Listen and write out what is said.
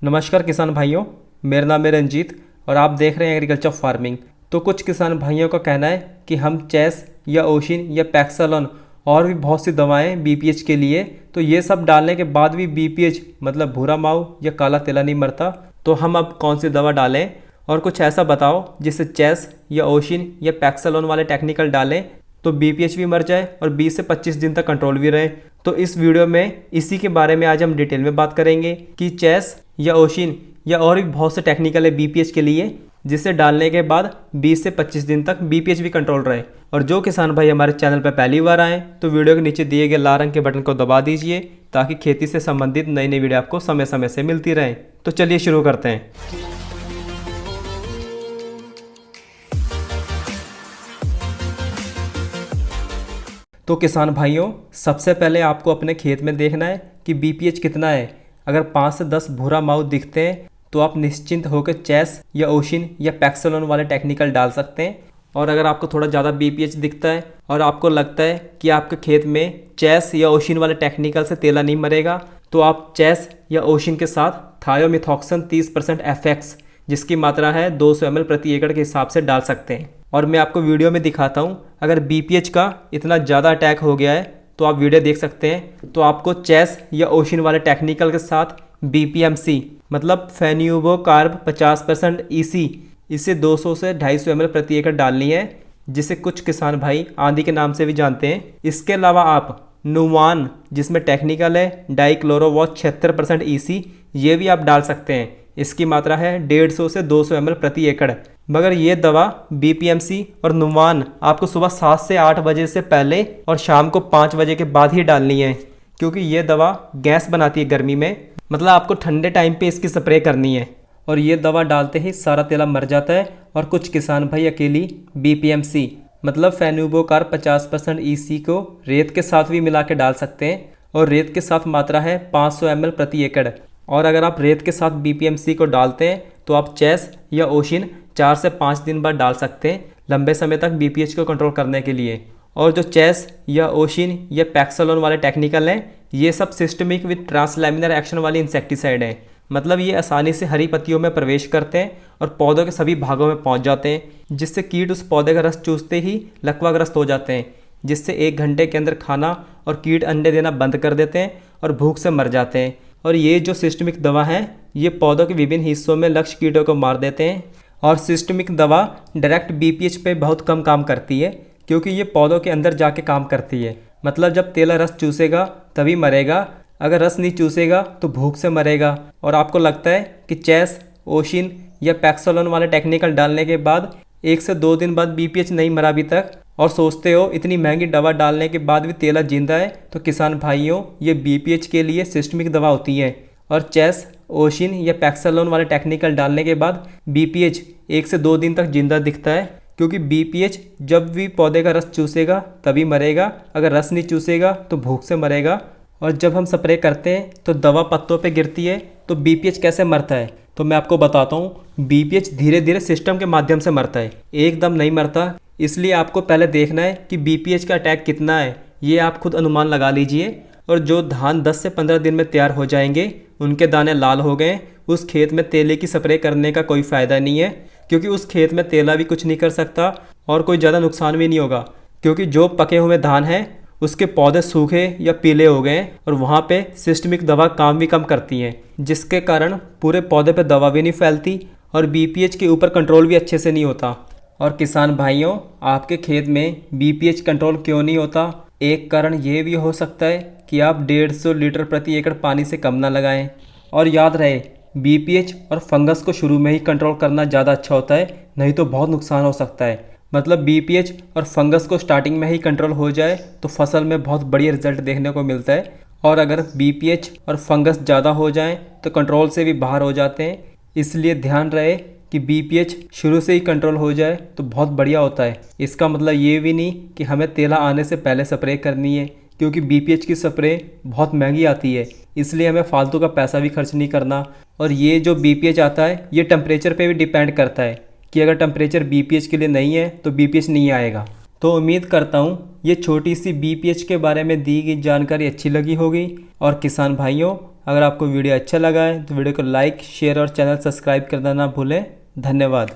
नमस्कार किसान भाइयों। मेरा नाम है रंजीत और आप देख रहे हैं एग्रीकल्चर फार्मिंग। तो कुछ किसान भाइयों का कहना है कि हम चेस या ओशिन या पैक्सलॉन और भी बहुत सी दवाएं बीपीएच के लिए, तो ये सब डालने के बाद भी बीपीएच मतलब भूरा माऊ या काला तेला नहीं मरता। तो हम अब कौन सी दवा डालें और कुछ ऐसा बताओ जिससे चेस या ओशिन या पैक्सलॉन वाले टेक्निकल डालें तो बीपीएच भी मर जाए और 20 से 25 दिन तक कंट्रोल भी रहे। तो इस वीडियो में इसी के बारे में आज हम डिटेल में बात करेंगे कि चेस या ओशिन या और भी बहुत से टेक्निकल है बीपीएच के लिए जिसे डालने के बाद 20 से 25 दिन तक बीपीएच भी कंट्रोल रहे। और जो किसान भाई हमारे चैनल पर पहली बार आए तो वीडियो के नीचे दिए गए लाल रंग के बटन को दबा दीजिए ताकि खेती से संबंधित नई नई वीडियो आपको समय समय से मिलती रहे। तो चलिए शुरू करते हैं। तो किसान भाइयों, सबसे पहले आपको अपने खेत में देखना है कि बीपीएच कितना है। अगर 5 से 10 भूरा माऊ दिखते हैं तो आप निश्चिंत होकर चेस या ओशिन या पैक्सलॉन वाले टेक्निकल डाल सकते हैं। और अगर आपको थोड़ा ज़्यादा बीपीएच दिखता है और आपको लगता है कि आपके खेत में चेस या ओशिन वाले टेक्निकल से तेला नहीं मरेगा तो आप चेस या ओशिन के साथ थायोमिथॉक्सन 30% एफएक्स जिसकी मात्रा है 200 ml प्रति एकड़ के हिसाब से डाल सकते हैं। और मैं आपको वीडियो में दिखाता हूँ, अगर बीपीएच का इतना ज़्यादा अटैक हो गया है तो आप वीडियो देख सकते हैं। तो आपको चेस या ओशिन वाले टेक्निकल के साथ बीपीएमसी मतलब फेन्यूबोकार्ब 50% ईसी इसे 200 से 250 ml प्रति एकड़ डालनी है, जिसे कुछ किसान भाई आंधी के नाम से भी जानते हैं। इसके अलावा आप नुवान जिसमें टेक्निकल है डाइक्लोरोवॉस 76% ईसी ये भी आप डाल सकते हैं। इसकी मात्रा है 150 से 200 ml प्रति एकड़। मगर ये दवा बीपीएमसी और नुवान आपको सुबह 7 से 8 बजे से पहले और शाम को 5 बजे के बाद ही डालनी है, क्योंकि ये दवा गैस बनाती है गर्मी में। मतलब आपको ठंडे टाइम पे इसकी स्प्रे करनी है और ये दवा डालते ही सारा तेला मर जाता है। और कुछ किसान भाई अकेली बीपीएमसी मतलब फेन्यूबोकार्ब 50% ईसी को रेत के साथ भी मिला के डाल सकते हैं और रेत के साथ मात्रा है 500 ml प्रति एकड़। और अगर आप रेत के साथ बीपीएमसी को डालते हैं तो आप चेस या ओशिन 4 से 5 दिन बाद डाल सकते हैं लंबे समय तक बीपीएच को कंट्रोल करने के लिए। और जो चेस या ओशिन या पैक्सलॉन वाले टेक्निकल हैं ये सब सिस्टमिक विद ट्रांसलैमिनर एक्शन वाली इंसेक्टिसाइड हैं। मतलब ये आसानी से हरी पत्तियों में प्रवेश करते हैं और पौधों के सभी भागों में पहुंच जाते हैं, जिससे कीट उस पौधे का रस चूसते ही लकवाग्रस्त हो जाते हैं, जिससे 1 घंटे के अंदर खाना और कीट अंडे देना बंद कर देते हैं और भूख से मर जाते हैं। और ये जो सिस्टमिक दवा है ये पौधों के विभिन्न हिस्सों में लक्ष्य कीटों को मार देते हैं। और सिस्टमिक दवा डायरेक्ट बीपीएच पे बहुत कम काम करती है, क्योंकि ये पौधों के अंदर जाके काम करती है। मतलब जब तेला रस चूसेगा तभी मरेगा, अगर रस नहीं चूसेगा तो भूख से मरेगा। और आपको लगता है कि चेस, ओशिन या पैक्सलॉन वाले टेक्निकल डालने के बाद 1 से 2 दिन बाद बीपीएच नहीं मरा अभी तक, और सोचते हो इतनी महंगी दवा डालने के बाद भी तेला जिंदा है, तो किसान भाइयों ये बीपीएच के लिए सिस्टमिक दवा होती है। और चेस, ओशिन या पैक्सलॉन वाले टेक्निकल डालने के बाद बीपीएच 1 से 2 दिन तक जिंदा दिखता है, क्योंकि बीपीएच जब भी पौधे का रस चूसेगा तभी मरेगा, अगर रस नहीं चूसेगा तो भूख से मरेगा। और जब हम स्प्रे करते हैं तो दवा पत्तों पे गिरती है, तो बीपीएच कैसे मरता है तो मैं आपको बताता हूँ। बीपीएच धीरे धीरे सिस्टम के माध्यम से मरता है, एकदम नहीं मरता। इसलिए आपको पहले देखना है कि बीपीएच का अटैक कितना है, ये आप खुद अनुमान लगा लीजिए। और जो धान 10 से 15 दिन में तैयार हो जाएंगे, उनके दाने लाल हो गए, उस खेत में तेले की स्प्रे करने का कोई फ़ायदा नहीं है, क्योंकि उस खेत में तेला भी कुछ नहीं कर सकता और कोई ज़्यादा नुकसान भी नहीं होगा। क्योंकि जो पके हुए धान हैं उसके पौधे सूखे या पीले हो गए और वहाँ पे सिस्टमिक दवा काम भी कम करती हैं, जिसके कारण पूरे पौधे पे दवा भी नहीं फैलती और बीपीएच के ऊपर कंट्रोल भी अच्छे से नहीं होता। और किसान भाइयों, आपके खेत में बीपीएच कंट्रोल क्यों नहीं होता? एक कारण ये भी हो सकता है कि आप 150 लीटर प्रति एकड़ पानी से कम ना लगाएं। और याद रहे, बीपीएच और फंगस को शुरू में ही कंट्रोल करना ज़्यादा अच्छा होता है, नहीं तो बहुत नुकसान हो सकता है। मतलब बीपीएच और फंगस को स्टार्टिंग में ही कंट्रोल हो जाए तो फसल में बहुत बढ़िया रिजल्ट देखने को मिलता है। और अगर बीपीएच और फंगस ज़्यादा हो जाएं तो कंट्रोल से भी बाहर हो जाते हैं। इसलिए ध्यान रहे कि बीपीएच शुरू से ही कंट्रोल हो जाए तो बहुत बढ़िया होता है। इसका मतलब ये भी नहीं कि हमें तेला आने से पहले स्प्रे करनी है, क्योंकि बीपीएच की स्प्रे बहुत महंगी आती है, इसलिए हमें फालतू का पैसा भी खर्च नहीं करना। और ये जो बीपीएच आता है ये टेम्परेचर पे भी डिपेंड करता है कि अगर टेम्परेचर बीपीएच के लिए नहीं है तो बीपीएच नहीं आएगा। तो उम्मीद करता हूँ ये छोटी सी बीपीएच के बारे में दी गई जानकारी अच्छी लगी होगी। और किसान भाइयों, अगर आपको वीडियो अच्छा लगा है तो वीडियो को लाइक शेयर और चैनल सब्सक्राइब करना ना भूलें। धन्यवाद।